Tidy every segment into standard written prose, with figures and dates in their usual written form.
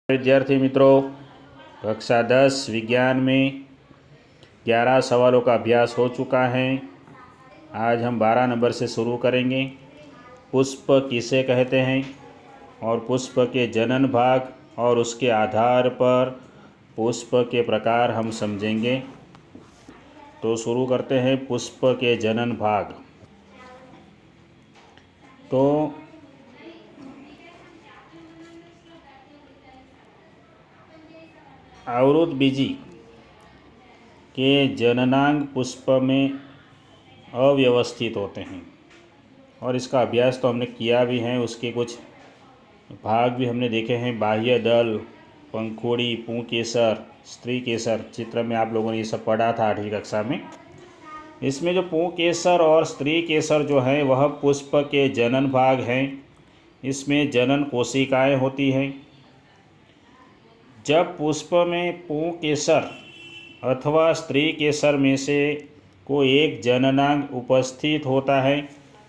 विद्यार्थी मित्रों, कक्षा 10 विज्ञान में 11 सवालों का अभ्यास हो चुका है। आज हम 12 नंबर से शुरू करेंगे। पुष्प किसे कहते हैं और पुष्प के जनन भाग और उसके आधार पर पुष्प के प्रकार हम समझेंगे। तो शुरू करते हैं पुष्प के जनन भाग। तो आवृतबीजी के जननांग पुष्प में अव्यवस्थित होते हैं और इसका अभ्यास तो हमने किया भी है। उसके कुछ भाग भी हमने देखे हैं। बाह्य दल, पंखुड़ी, पुंकेसर, स्त्री केसर। चित्र में आप लोगों ने ये सब पढ़ा था 8वीं कक्षा में। इसमें जो पुंकेसर और स्त्री केसर जो है वह पुष्प के जनन भाग हैं। इसमें जनन कोशिकाएं होती हैं। जब पुष्प में पुंकेसर अथवा स्त्री केसर में से कोई एक जननांग उपस्थित होता है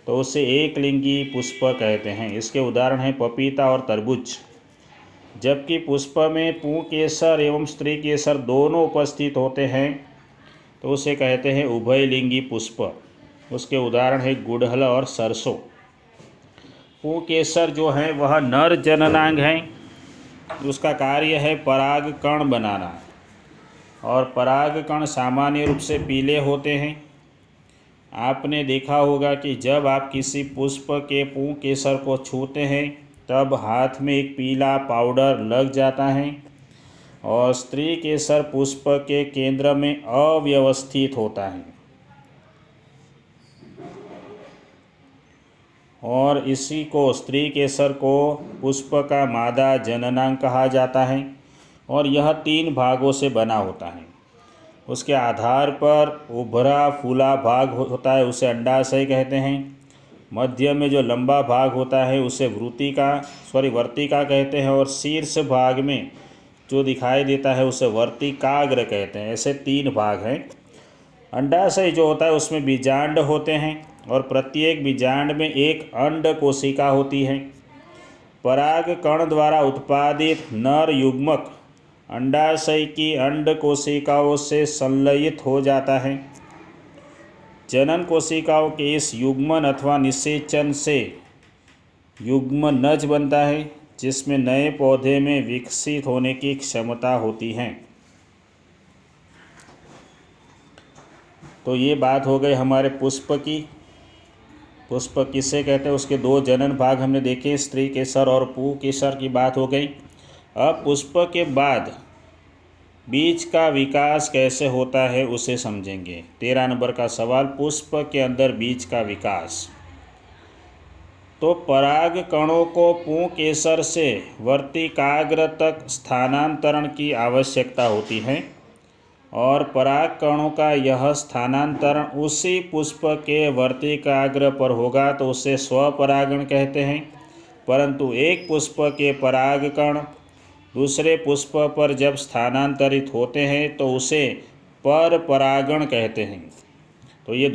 तो उसे एक लिंगी पुष्प कहते हैं। इसके उदाहरण हैं पपीता और तरबूज। जबकि पुष्प में पुंकेसर एवं स्त्री केसर दोनों उपस्थित होते हैं तो उसे कहते हैं उभयलिंगी पुष्प। उसके उदाहरण है गुड़हल और सरसों। पुंकेसर जो है वह नर जननांग है। उसका कार्य है परागकण बनाना और परागकण सामान्य रूप से पीले होते हैं। आपने देखा होगा कि जब आप किसी पुष्प के पुंकेसर को छूते हैं तब हाथ में एक पीला पाउडर लग जाता है और स्त्री केसर पुष्प के केंद्र में अव्यवस्थित होता है और इसी को स्त्री केसर को पुष्प का मादा जननांग कहा जाता है और यह 3 भागों से बना होता है। उसके आधार पर उभरा फूला भाग होता है, उसे अंडाशय कहते हैं। मध्य में जो लंबा भाग होता है उसे वर्तिका कहते हैं और शीर्ष भाग में जो दिखाई देता है उसे वर्तिकाग्र कहते हैं। ऐसे 3 भाग हैं। अंडाशय जो होता है उसमें बीजांड होते हैं और प्रत्येक बीजांड में एक अंड कोशिका होती है। पराग कण द्वारा उत्पादित नर युग्मक अंडाशय की अंड कोशिकाओं से संलयित हो जाता है। जनन कोशिकाओं के इस युग्मन अथवा निषेचन से युग्मनज बनता है जिसमें नए पौधे में विकसित होने की क्षमता होती है। तो ये बात हो गई हमारे पुष्प की। पुष्प किसे कहते हैं उसके 2 जनन भाग हमने देखे, स्त्री केसर और पुंकेसर की बात हो गई। अब पुष्प के बाद बीज का विकास कैसे होता है उसे समझेंगे। 13 नंबर का सवाल, पुष्प के अंदर बीज का विकास। तो पराग कणों को पुंकेसर से वर्तिकाग्र तक स्थानांतरण की आवश्यकता होती है और पराग कणों का यह स्थानांतरण उसी पुष्प के वर्तिकाग्र पर होगा तो उसे स्वपरागण कहते हैं। परंतु एक पुष्प के परागकण दूसरे पुष्प पर जब स्थानांतरित होते हैं तो उसे परपरागण कहते हैं। तो ये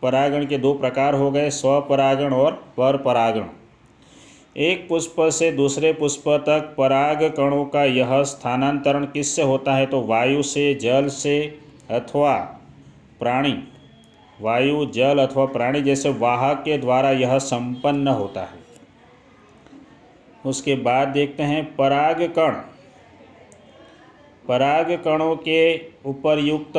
परागण के 2 प्रकार हो गए, स्वपरागण और परपरागण। एक पुष्प से दूसरे पुष्प तक पराग कणों का यह स्थानांतरण किससे होता है तो वायु से, जल से अथवा प्राणी, वायु, जल अथवा प्राणी जैसे वाहक के द्वारा यह संपन्न होता है। उसके बाद देखते हैं परागकण। परागकणों के उपर्युक्त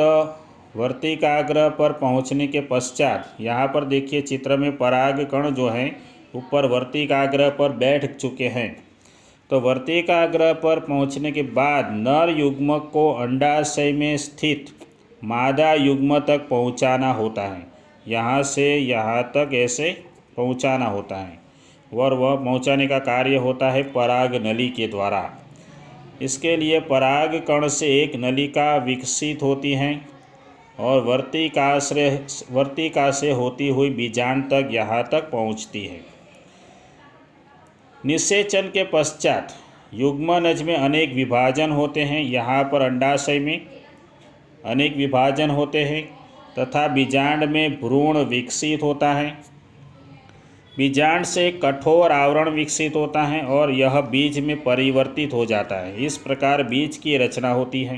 वर्तिकाग्र पर पहुंचने के पश्चात, यहाँ पर देखिए चित्र में परागकण जो हैं ऊपर वर्तिकाग्र पर बैठ चुके हैं। तो वर्तिकाग्र पर पहुंचने के बाद नर युग्मक को अंडाशय में स्थित मादा युग्म तक पहुंचाना होता है। यहाँ से यहाँ तक ऐसे पहुंचाना होता है और वह पहुंचाने का कार्य होता है पराग नली के द्वारा। इसके लिए पराग कण से एक नलिका विकसित होती हैं और वर्तिका से होती हुई बीजांड तक यहाँ तक पहुँचती है। निषेचन के पश्चात युग्मनज में अनेक विभाजन होते हैं। यहाँ पर अंडाशय में अनेक विभाजन होते हैं तथा बीजांड में भ्रूण विकसित होता है। बीजांड से कठोर आवरण विकसित होता है और यह बीज में परिवर्तित हो जाता है। इस प्रकार बीज की रचना होती है।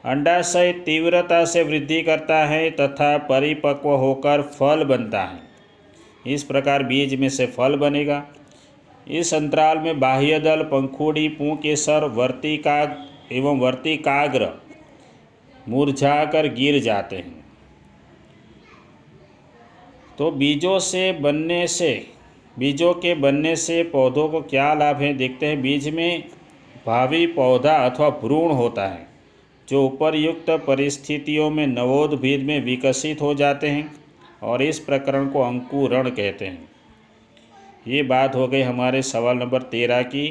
अंडाशय तीव्रता से वृद्धि करता है तथा परिपक्व होकर फल बनता है। इस प्रकार बीज में से फल बनेगा। इस अंतराल में बाह्यदल, पंखुड़ी, पुंकेसर, वर्तिकाग एवं वर्तिकाग्र मुरझाकर गिर जाते हैं। तो बीजों के बनने से पौधों को क्या लाभ है, देखते हैं। बीज में भावी पौधा अथवा भ्रूण होता है जो उपर्युक्त परिस्थितियों में नवोद्भिद में विकसित हो जाते हैं और इस प्रकरण को अंकुरण कहते हैं। ये बात हो गई हमारे सवाल नंबर 13 की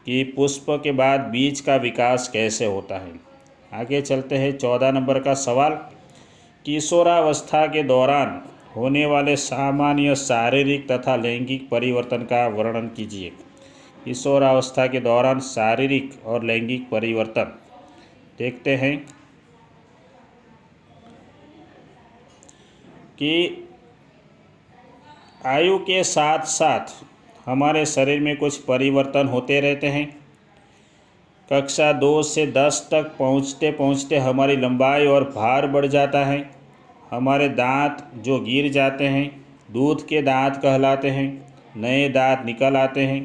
कि पुष्प के बाद बीज का विकास कैसे होता है। आगे चलते हैं 14 नंबर का सवाल। किशोरावस्था के दौरान होने वाले सामान्य शारीरिक तथा लैंगिक परिवर्तन का वर्णन कीजिए। किशोरावस्था के दौरान शारीरिक और लैंगिक परिवर्तन देखते हैं कि आयु के साथ साथ हमारे शरीर में कुछ परिवर्तन होते रहते हैं। कक्षा 2 से 10 तक पहुँचते पहुँचते हमारी लंबाई और भार बढ़ जाता है। हमारे दांत जो गिर जाते हैं दूध के दांत कहलाते हैं, नए दांत निकल आते हैं।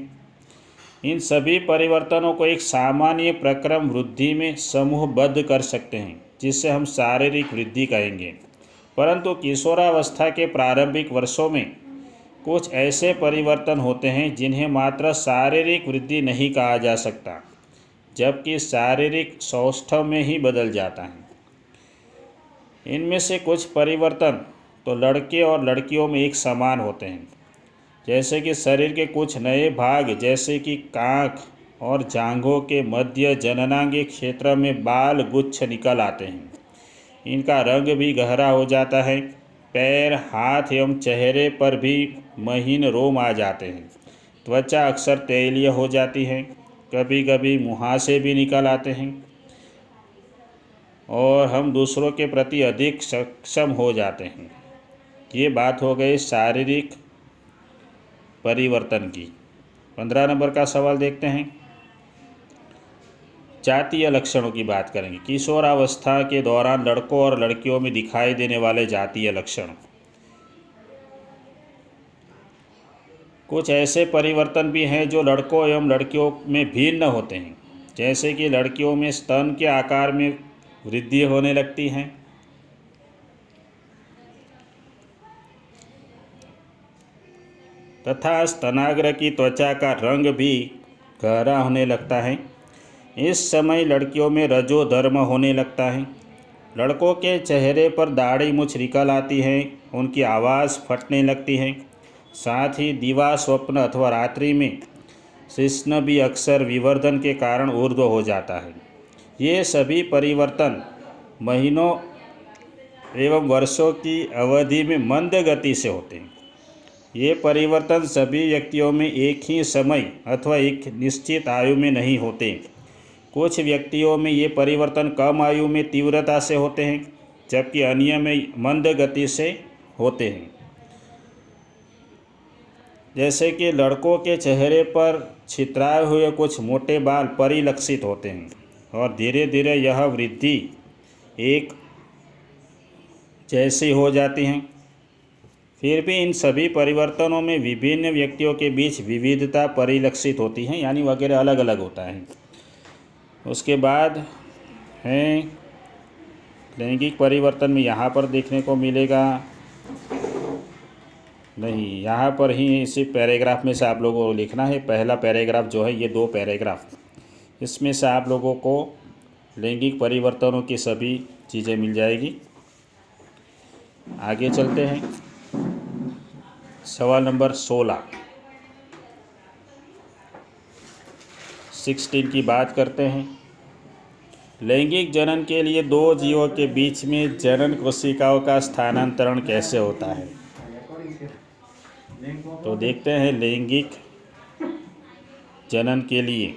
इन सभी परिवर्तनों को एक सामान्य प्रक्रम वृद्धि में समूहबद्ध कर सकते हैं, जिससे हम शारीरिक वृद्धि कहेंगे। परंतु किशोरावस्था के प्रारंभिक वर्षों में कुछ ऐसे परिवर्तन होते हैं जिन्हें मात्र शारीरिक वृद्धि नहीं कहा जा सकता, जबकि शारीरिक सौष्ठव में ही बदल जाता है। इनमें से कुछ परिवर्तन तो लड़के और लड़कियों में एक समान होते हैं, जैसे कि शरीर के कुछ नए भाग जैसे कि कांख और जांघों के मध्य जननांग क्षेत्र में बाल गुच्छ निकल आते हैं। इनका रंग भी गहरा हो जाता है। पैर, हाथ एवं चेहरे पर भी महीन रोम आ जाते हैं। त्वचा अक्सर तैलीय हो जाती है। कभी कभी मुहासे भी निकल आते हैं और हम दूसरों के प्रति अधिक सक्षम हो जाते हैं। ये बात हो गई शारीरिक परिवर्तन की। 15 नंबर का सवाल देखते हैं। जातीय लक्षणों की बात करेंगे। किशोरावस्था के दौरान लड़कों और लड़कियों में दिखाई देने वाले जातीय लक्षण। कुछ ऐसे परिवर्तन भी हैं जो लड़कों एवं लड़कियों में भिन्न होते हैं, जैसे कि लड़कियों में स्तन के आकार में वृद्धि होने लगती है। तथा स्तनाग्र की त्वचा का रंग भी गहरा होने लगता है। इस समय लड़कियों में रजोधर्म होने लगता है। लड़कों के चेहरे पर दाढ़ी मूंछ निकल आती है, उनकी आवाज़ फटने लगती है। साथ ही दिवा स्वप्न अथवा रात्रि में शिश्न भी अक्सर विवर्धन के कारण ऊर्ध्व हो जाता है। ये सभी परिवर्तन महीनों एवं वर्षों की अवधि में मंद गति से होते हैं। ये परिवर्तन सभी व्यक्तियों में एक ही समय अथवा एक निश्चित आयु में नहीं होते। कुछ व्यक्तियों में ये परिवर्तन कम आयु में तीव्रता से होते हैं, जबकि अन्य में मंद गति से होते हैं। जैसे कि लड़कों के चेहरे पर छितराए हुए कुछ मोटे बाल परिलक्षित होते हैं और धीरे धीरे यह वृद्धि एक जैसी हो जाती हैं। फिर भी इन सभी परिवर्तनों में विभिन्न व्यक्तियों के बीच विविधता परिलक्षित होती है, यानी वगैरह अलग अलग होता है। उसके बाद है लैंगिक परिवर्तन में यहाँ पर देखने को मिलेगा नहीं, यहाँ पर ही इसी पैराग्राफ में से आप लोगों को लिखना है। पहला पैराग्राफ जो है, ये 2 पैराग्राफ, इसमें से आप लोगों को लैंगिक परिवर्तनों की सभी चीज़ें मिल जाएगी। आगे चलते हैं। सवाल नंबर 16 की बात करते हैं। लैंगिक जनन के लिए 2 जीवों के बीच में जनन कोशिकाओं का स्थानांतरण कैसे होता है। तो देखते हैं लैंगिक जनन के लिए।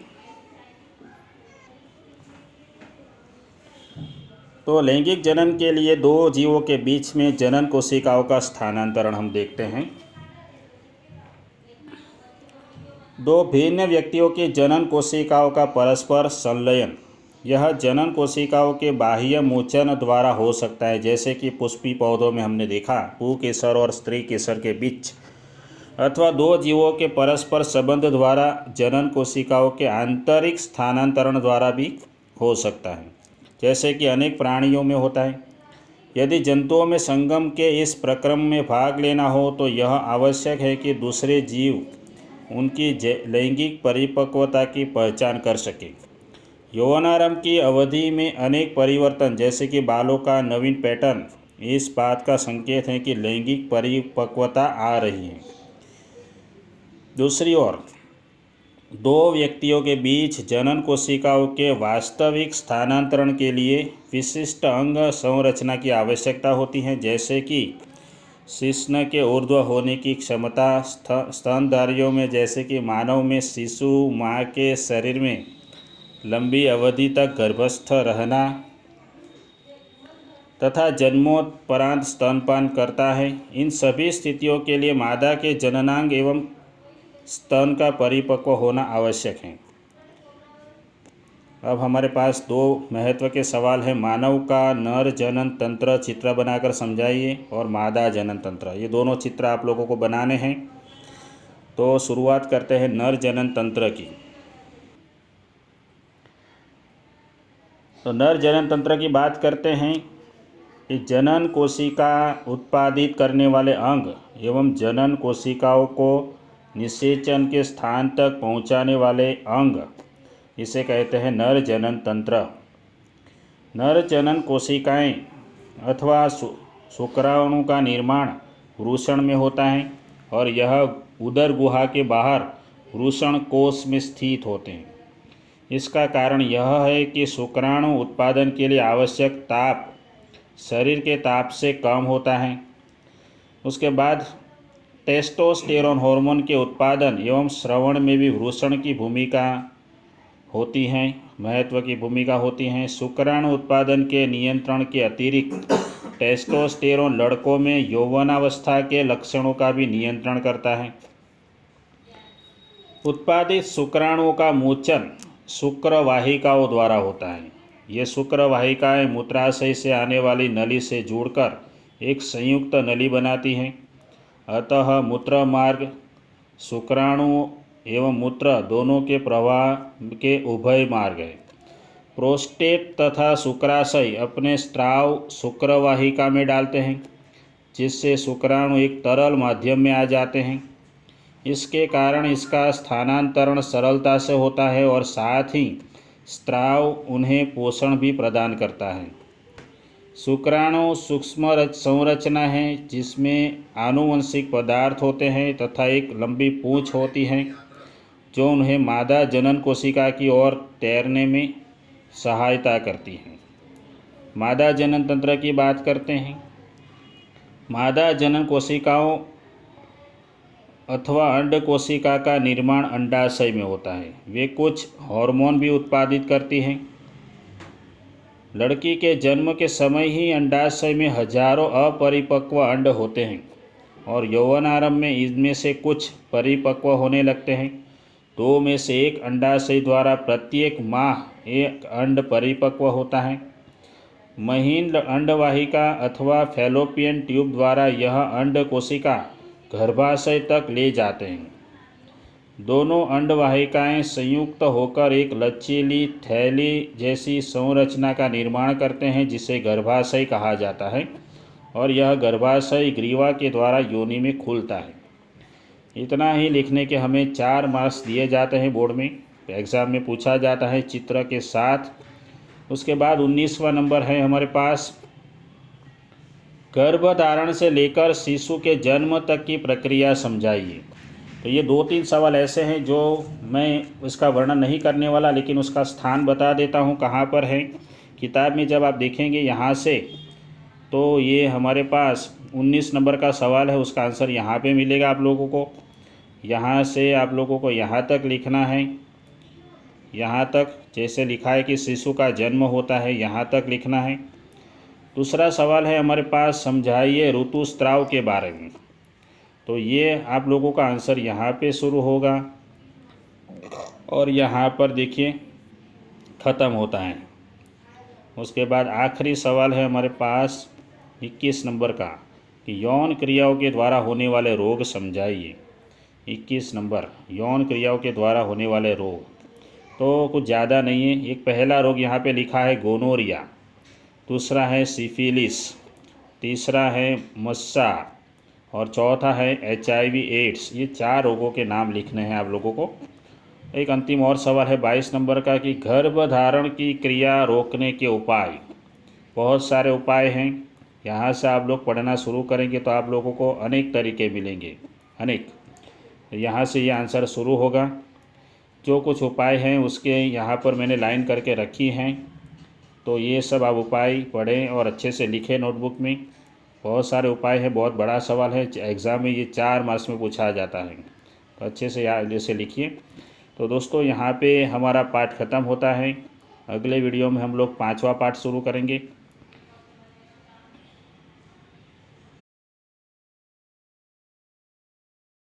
तो लैंगिक जनन के लिए 2 जीवों के बीच में जनन कोशिकाओं का स्थानांतरण हम देखते हैं। दो भिन्न व्यक्तियों के जनन कोशिकाओं का परस्पर संलयन। यह जनन कोशिकाओं के बाह्य मोचन द्वारा हो सकता है, जैसे कि पुष्पी पौधों में हमने देखा पुंकेसर और स्त्री केसर के बीच, अथवा दो जीवों के परस्पर संबंध द्वारा जनन कोशिकाओं के आंतरिक स्थानांतरण द्वारा भी हो सकता है, जैसे कि अनेक प्राणियों में होता है। यदि जंतुओं में संगम के इस प्रक्रम में भाग लेना हो तो यह आवश्यक है कि दूसरे जीव उनकी लैंगिक परिपक्वता की पहचान कर सके। यौवनारंभ की अवधि में अनेक परिवर्तन, जैसे कि बालों का नवीन पैटर्न, इस बात का संकेत है कि लैंगिक परिपक्वता आ रही है। दूसरी ओर दो व्यक्तियों के बीच जनन कोशिकाओं के वास्तविक स्थानांतरण के लिए विशिष्ट अंग संरचना की आवश्यकता होती है, जैसे कि शिश्न के ऊर्ध्व होने की क्षमता, स्तनधारियों में जैसे कि मानव में शिशु माँ के शरीर में लंबी अवधि तक गर्भस्थ रहना तथा जन्मोपरांत स्तनपान करता है। इन सभी स्थितियों के लिए मादा के जननांग एवं स्तन का परिपक्व होना आवश्यक है। अब हमारे पास दो महत्व के सवाल हैं। मानव का नर जनन तंत्र चित्र बनाकर समझाइए और मादा जनन तंत्र, ये दोनों चित्र आप लोगों को बनाने हैं। तो शुरुआत करते हैं नर जनन तंत्र की। तो नर जनन तंत्र की बात करते हैं कि जनन कोशिका उत्पादित करने वाले अंग एवं जनन कोशिकाओं को निषेचन के स्थान तक पहुंचाने वाले अंग, इसे कहते हैं नर जनन तंत्र। नर जनन कोशिकाएं अथवा शुक्राणु का निर्माण वृषण में होता है और यह उदर गुहा के बाहर वृषण कोश में स्थित होते हैं। इसका कारण यह है कि शुक्राणु उत्पादन के लिए आवश्यक ताप शरीर के ताप से कम होता है। उसके बाद टेस्टोस्टेरोन हार्मोन के उत्पादन एवं श्रवण में भी वृषण की भूमिका होती हैं, महत्व की भूमिका होती हैं। शुक्राणु उत्पादन के नियंत्रण के अतिरिक्त टेस्टोस्टेरोन लड़कों में यौवनावस्था के लक्षणों का भी नियंत्रण करता है। उत्पादित शुक्राणुओं का मोचन शुक्र वाहिकाओं द्वारा होता है। ये शुक्र वाहिकाएं मूत्राशय से आने वाली नली से जुड़कर एक संयुक्त नली बनाती हैं। अतः मूत्र मार्ग शुक्राणु एवं मूत्र दोनों के प्रवाह के उभय मार्ग है। प्रोस्टेट तथा शुक्राशय अपने स्राव शुक्रवाहिका में डालते हैं, जिससे शुक्राणु एक तरल माध्यम में आ जाते हैं। इसके कारण इसका स्थानांतरण सरलता से होता है और साथ ही स्राव उन्हें पोषण भी प्रदान करता है। शुक्राणु सूक्ष्म संरचना है जिसमें आनुवंशिक पदार्थ होते हैं तथा एक लंबी पूंछ होती है जो उन्हें मादा जनन कोशिका की ओर तैरने में सहायता करती है। मादा जनन तंत्र की बात करते हैं। मादा जनन कोशिकाओं अथवा अंड कोशिका का निर्माण अंडाशय में होता है। वे कुछ हार्मोन भी उत्पादित करती हैं। लड़की के जन्म के समय ही अंडाशय में हजारों अपरिपक्व अंड होते हैं और यौवनारंभ में इनमें से कुछ परिपक्व होने लगते हैं। दो में से एक अंडाशय द्वारा प्रत्येक माह एक अंड परिपक्व होता है। महीन अंडवाहिका अथवा फैलोपियन ट्यूब द्वारा यह अंड कोशिका गर्भाशय तक ले जाते हैं। दोनों अंडवाहिकाएं संयुक्त होकर एक लचीली थैली जैसी संरचना का निर्माण करते हैं जिसे गर्भाशय कहा जाता है और यह गर्भाशय ग्रीवा के द्वारा योनि में खुलता है। इतना ही लिखने के हमें 4 मार्क्स दिए जाते हैं। बोर्ड में एग्ज़ाम में पूछा जाता है चित्र के साथ। उसके बाद 19वां नंबर है हमारे पास, गर्भधारण से लेकर शिशु के जन्म तक की प्रक्रिया समझाइए। तो ये 2-3 सवाल ऐसे हैं जो मैं उसका वर्णन नहीं करने वाला, लेकिन उसका स्थान बता देता हूँ कहाँ पर है। किताब में जब आप देखेंगे यहाँ से तो ये हमारे पास 19 नंबर का सवाल है, उसका आंसर यहाँ पे मिलेगा आप लोगों को। यहाँ से आप लोगों को यहाँ तक लिखना है, यहाँ तक जैसे लिखा है कि शिशु का जन्म होता है, यहाँ तक लिखना है। दूसरा सवाल है हमारे पास, समझाइए ऋतुस्राव के बारे में। तो ये आप लोगों का आंसर यहाँ पे शुरू होगा। और यहाँ पर देखिए ख़त्म होता है। उसके बाद आखिरी सवाल है हमारे पास 21 नंबर का कि यौन क्रियाओं के द्वारा होने वाले रोग समझाइए। 21 नंबर, यौन क्रियाओं के द्वारा होने वाले रोग तो कुछ ज़्यादा नहीं है। एक पहला रोग यहाँ पे लिखा है गोनोरिया, दूसरा है सिफिलिस, तीसरा है मस्सा और चौथा है HIV एड्स। ये 4 रोगों के नाम लिखने हैं आप लोगों को। एक अंतिम और सवाल है 22 नंबर का कि गर्भधारण की क्रिया रोकने के उपाय। बहुत सारे उपाय हैं, यहाँ से आप लोग पढ़ना शुरू करेंगे तो आप लोगों को अनेक तरीके मिलेंगे, अनेक। यहाँ से ये आंसर शुरू होगा। जो कुछ उपाय हैं उसके यहाँ पर मैंने लाइन करके रखी हैं, तो ये सब आप उपाय पढ़ें और अच्छे से लिखें नोटबुक में। बहुत सारे उपाय हैं, बहुत बड़ा सवाल है, एग्ज़ाम में ये 4 मार्क्स में पूछा जाता है, तो अच्छे से याद से लिखिए। तो दोस्तों यहाँ पे हमारा पाठ ख़त्म होता है। अगले वीडियो में हम लोग 5वां पाठ शुरू करेंगे।